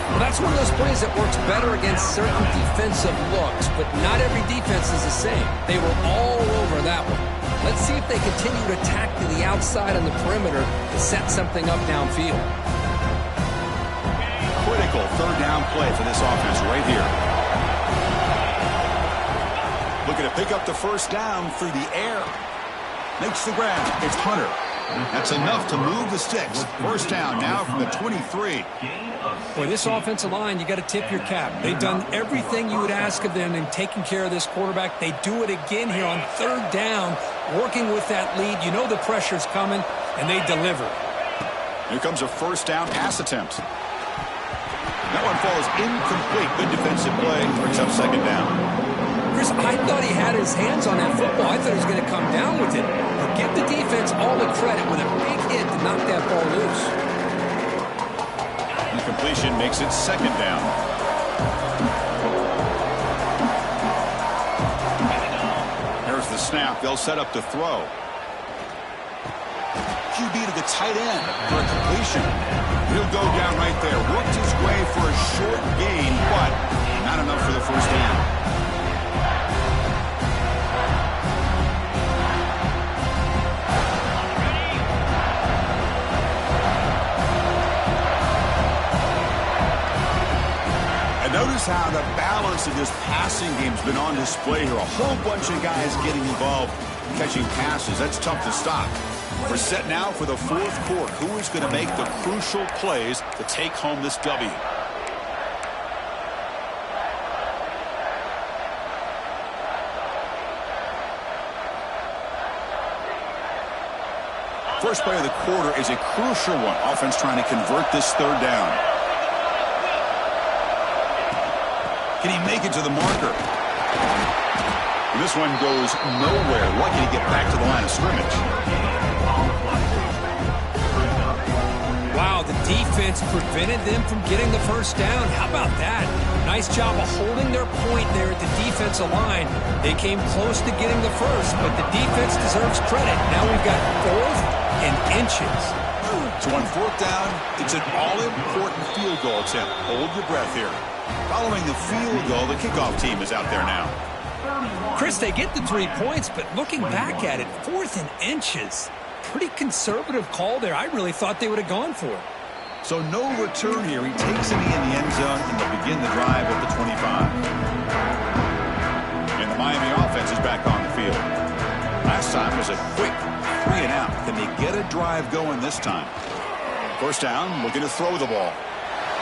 Well, that's one of those plays that works better against certain defensive looks, but not every defense is the same. They were all over that one. Let's see if they continue to attack to the outside on the perimeter to set something up downfield. Critical 3rd down play for this offense right here. Looking to pick up the 1st down through the air. Makes the grab. It's Hunter. That's enough to move the sticks. 1st down now from the 23. Boy, this offensive line, you got to tip your cap. They've done everything you would ask of them in taking care of this quarterback. They do it again here on 3rd down, working with that lead. You know the pressure's coming, and they deliver. Here comes a 1st down pass attempt. That one falls incomplete. Good defensive play. Brings up 2nd down. Chris, I thought he had his hands on that football. I thought he was going to come down with it. But give the defense all the credit with a big hit to knock that ball loose. Incompletion makes it 2nd down. There's the snap. They'll set up the throw. QB to the tight end for a completion. He'll go down right there. Worked his way for a short gain, but not enough for the 1st down. Notice how the balance of this passing game's been on display here. A whole bunch of guys getting involved catching passes. That's tough to stop. We're set now for the 4th quarter. Who is going to make the crucial plays to take home this W? First play of the quarter is a crucial one. Offense trying to convert this 3rd down. Can he make it to the marker? And this one goes nowhere. Lucky to get back to the line of scrimmage. Wow, the defense prevented them from getting the 1st down. How about that? Nice job of holding their point there at the defensive line. They came close to getting the 1st, but the defense deserves credit. Now we've got 4th and inches. So on fourth down, it's an all-important field goal attempt. Hold your breath here. Following the field goal, the kickoff team is out there now. Chris, they get the 3 points, but looking back at it, 4th and inches. Pretty conservative call there. I really thought they would have gone for it. So no return here. He takes a knee in the end zone, and they'll begin the drive at the 25. And the Miami offense is back on the field. Last time was a quick 3 and out. Can they get a drive going this time? First down, looking to throw the ball.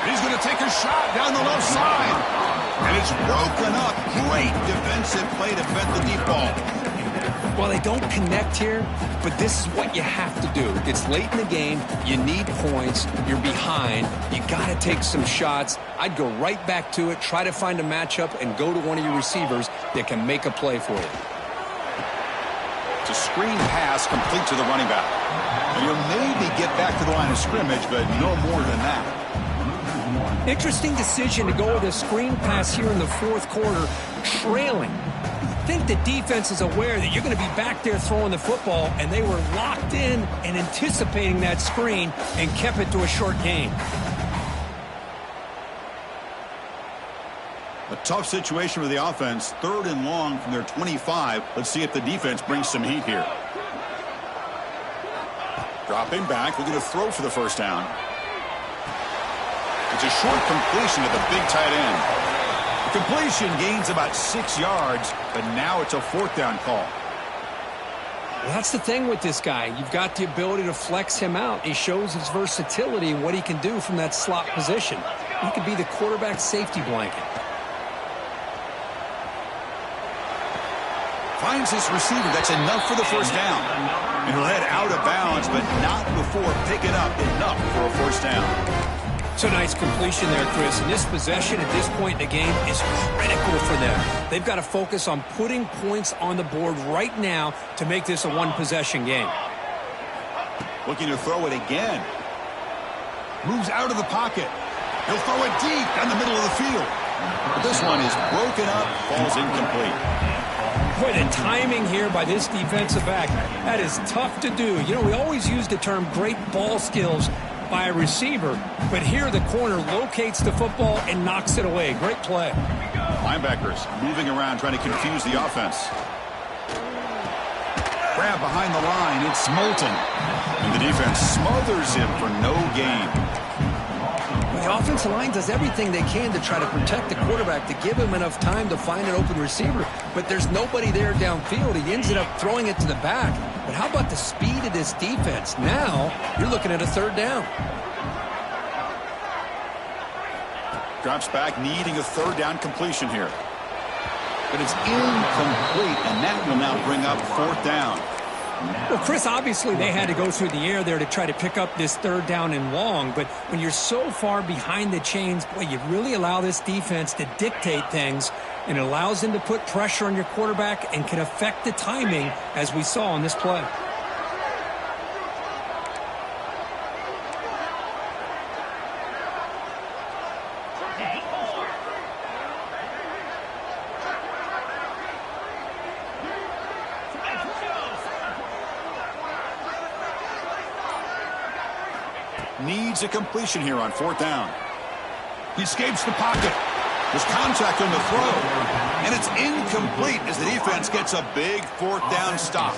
He's going to take a shot down the left side. And it's broken up. Great defensive play to prevent the deep ball. Well, they don't connect here, but this is what you have to do. It's late in the game. You need points. You're behind. You got to take some shots. I'd go right back to it, try to find a matchup, and go to one of your receivers that can make a play for you. It's a screen pass complete to the running back. And you'll maybe get back to the line of scrimmage, but no more than that. Interesting decision to go with a screen pass here in the fourth quarter, trailing. I think the defense is aware that you're going to be back there throwing the football, and they were locked in and anticipating that screen and kept it to a short gain. A tough situation with the offense. 3rd and long from their 25. Let's see if the defense brings some heat here. Dropping back, looking to throw for the first down. It's a short completion to the big tight end. The completion gains about 6 yards, but now it's a 4th down call. Well, that's the thing with this guy. You've got the ability to flex him out. He shows his versatility and what he can do from that slot position. He could be the quarterback safety blanket. Finds his receiver. That's enough for the first down. And he'll head out of bounds, but not before picking up enough for a first down. It's a nice completion there, Chris. And this possession at this point in the game is critical for them. They've got to focus on putting points on the board right now to make this a one-possession game. Looking to throw it again. Moves out of the pocket. He'll throw it deep down the middle of the field. But this one is broken up, falls incomplete. Boy, the timing here by this defensive back, that is tough to do. You know, we always use the term great ball skills by a receiver, but here the corner locates the football and knocks it away. Great play. Linebackers moving around, trying to confuse the offense. Grab behind the line, it's Moulton. And the defense smothers him for no gain. The offensive line does everything they can to try to protect the quarterback, to give him enough time to find an open receiver. But there's nobody there downfield. He ends up throwing it to the back. But how about the speed of this defense? Now you're looking at a 3rd down. Drops back, needing a 3rd down completion here. But it's incomplete, and that will now bring up 4th down. Well, Chris, obviously they had to go through the air there to try to pick up this 3rd down and long, but when you're so far behind the chains, boy, you really allow this defense to dictate things, and it allows them to put pressure on your quarterback and can affect the timing, as we saw on this play. Needs a completion here on 4th down. He escapes the pocket. There's contact on the throw. And it's incomplete as the defense gets a big 4th down stop.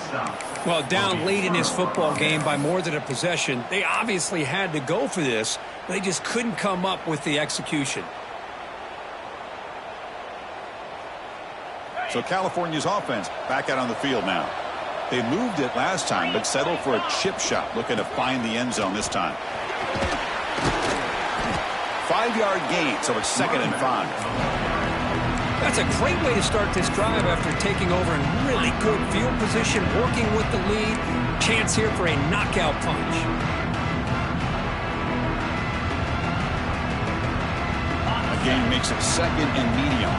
Well, down late in this football game by more than a possession, they obviously had to go for this. They just couldn't come up with the execution. So California's offense back out on the field now. They moved it last time, but settled for a chip shot, looking to find the end zone this time. 5-yard gain, so it's 2nd and 5. That's a great way to start this drive after taking over in really good field position, working with the lead. Chance here for a knockout punch. Again, makes it 2nd and medium.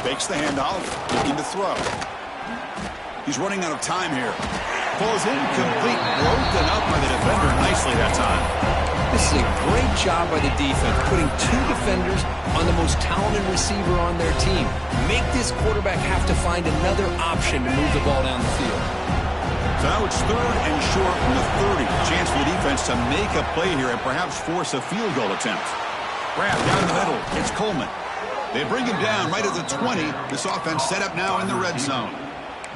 Takes the handoff, looking to throw. He's running out of time here. Falls incomplete, broken up by the defender nicely that time. This is a great job by the defense, putting 2 defenders on the most talented receiver on their team. Make this quarterback have to find another option to move the ball down the field. So now it's 3rd and short from the 30. Chance for the defense to make a play here and perhaps force a field goal attempt. Grab down the middle. It's Coleman. They bring him down right at the 20. This offense set up now in the red zone.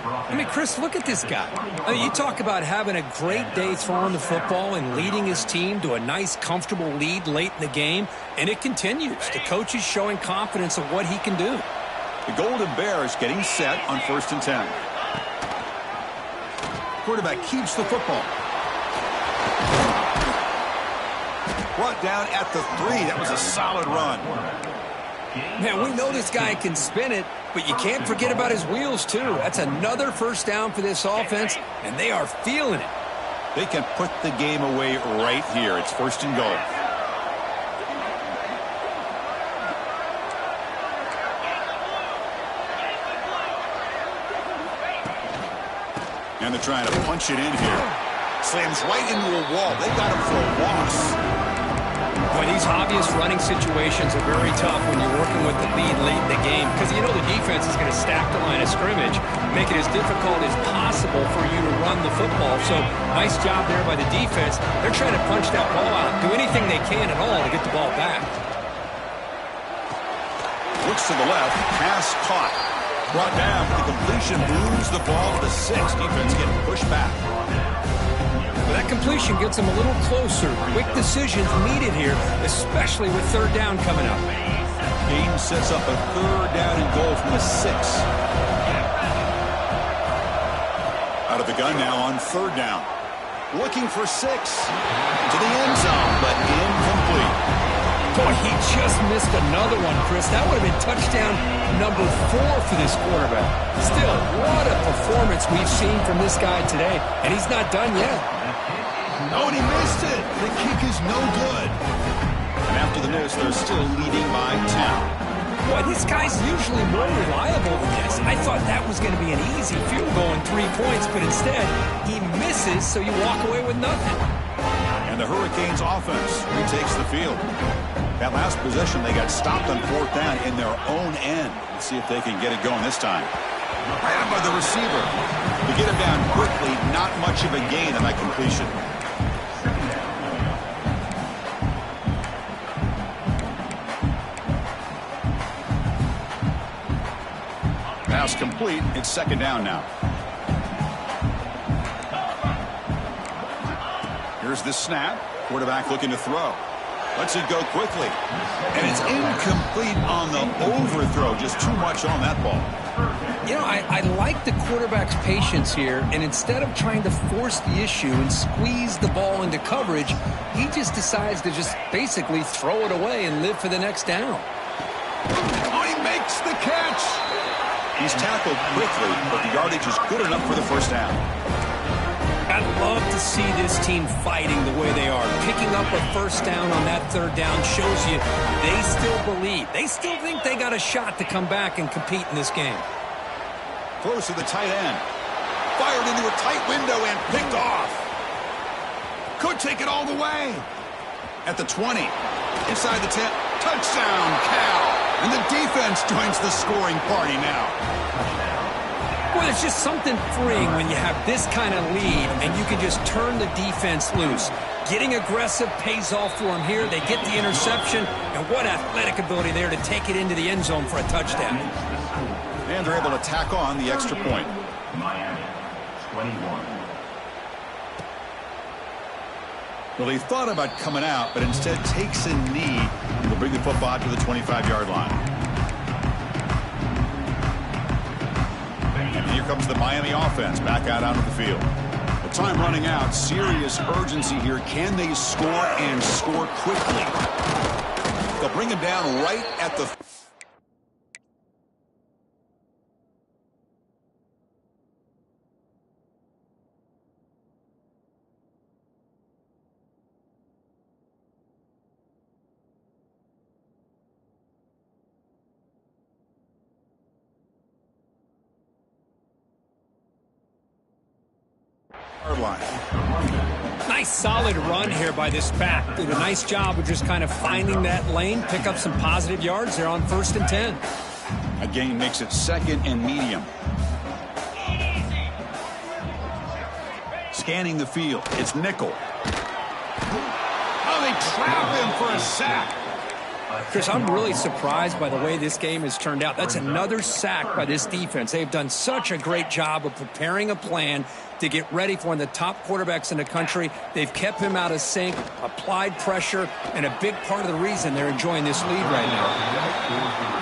I mean, Chris, look at this guy. I mean, you talk about having a great day throwing the football and leading his team to a nice, comfortable lead late in the game, and it continues. The coach is showing confidence of what he can do. The Golden Bears getting set on 1st and 10. Quarterback keeps the football. Brought down at the 3. That was a solid run. Man, we know this guy can spin it, but you can't forget about his wheels, too. That's another first down for this offense, and they are feeling it. They can put the game away right here. It's 1st and goal. And they're trying to punch it in here. Slams right into a wall. They got him for a loss. Boy, these obvious running situations are very tough when you're working with the lead late in the game because you know the defense is going to stack the line of scrimmage, make it as difficult as possible for you to run the football. So nice job there by the defense. They're trying to punch that ball out, do anything they can at all to get the ball back. Looks to the left, pass caught. Brought down, the completion moves the ball to the 6. Defense getting pushed back. That completion gets them a little closer. Quick decisions needed here, especially with 3rd down coming up. Game sets up a 3rd down and goal from the 6. Out of the gun now on 3rd down. Looking for 6. To the end zone, but incomplete. Boy, he just missed another one, Chris. That would have been touchdown number 4 for this quarterback. Still, what a performance we've seen from this guy today, and he's not done yet. Oh, and he missed it. The kick is no good. And after the miss, they're still leading by 10. Boy, this guy's usually more reliable than this. I thought that was going to be an easy field goal in 3 points, but instead, he misses, so you walk away with nothing. And the Hurricanes offense retakes the field. That last possession, they got stopped on 4th down in their own end. Let's see if they can get it going this time. Right by the receiver. To get him down quickly, not much of a gain on that completion. Pass complete. It's 2nd down now. Here's the snap. Quarterback looking to throw. Lets it go quickly. And it's incomplete on the overthrow. Just too much on that ball. You know, I like the quarterback's patience here, and instead of trying to force the issue and squeeze the ball into coverage, he just decides to just basically throw it away and live for the next down. Oh, he makes the catch. He's tackled quickly, but the yardage is good enough for the 1st down. I love to see this team fighting the way they are. Picking up a 1st down on that 3rd down shows you they still believe. They still think they got a shot to come back and compete in this game. Close to the tight end. Fired into a tight window and picked off. Could take it all the way. At the 20. Inside the 10. Touchdown, Cal. And the defense joins the scoring party now. Well, there's just something freeing when you have this kind of lead and you can just turn the defense loose. Getting aggressive pays off for them here. They get the interception, and what athletic ability there to take it into the end zone for a touchdown. And they're able to tack on the extra point. Miami, 21. Well, he thought about coming out, but instead takes a knee. He'll bring the football out to the 25-yard line. And here comes the Miami offense back out onto the field. The time running out. Serious urgency here. Can they score and score quickly? They'll bring him down right at the... line. Nice solid run here by this back. Did a nice job of just kind of finding that lane, pick up some positive yards there on 1st and 10. A gain makes it 2nd and medium. scanning the field. It's nickel. Oh, they trap him for a sack. Chris, I'm really surprised by the way this game has turned out. That's another sack by this defense. They've done such a great job of preparing a plan to get ready for one of the top quarterbacks in the country. They've kept him out of sync, applied pressure, and a big part of the reason they're enjoying this lead right now.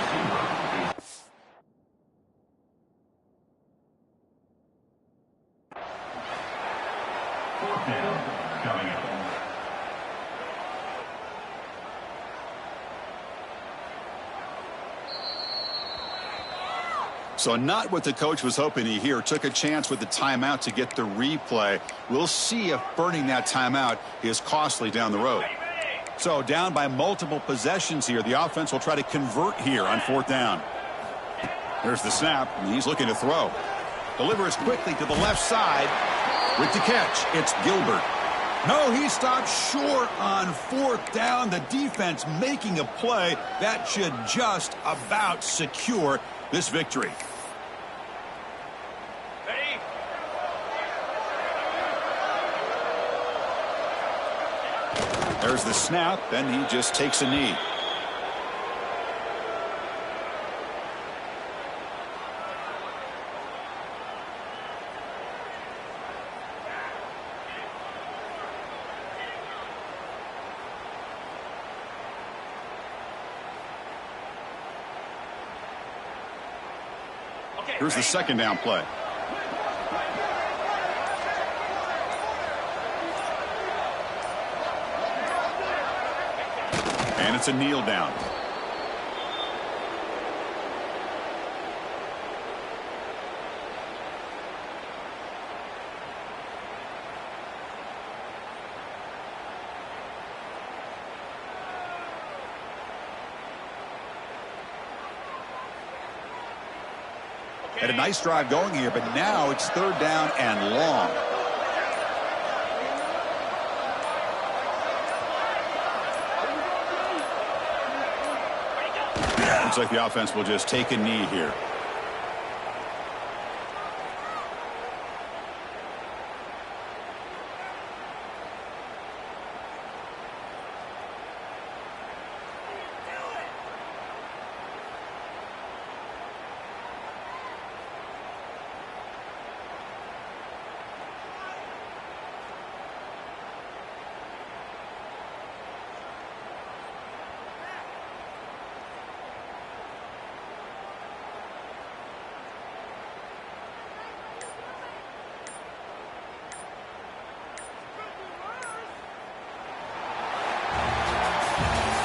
So not what the coach was hoping to hear. Took a chance with the timeout to get the replay. We'll see if burning that timeout is costly down the road. So down by multiple possessions here. The offense will try to convert here on 4th down. There's the snap, and he's looking to throw. Delivers quickly to the left side. With the catch, it's Gilbert. No, he stopped short on 4th down. The defense making a play that should just about secure this victory. There's the snap, and he just takes a knee. Here's the 2nd down play. And it's a kneel down. Had a nice drive going here, but now it's 3rd down and long. Looks like the offense will just take a knee here.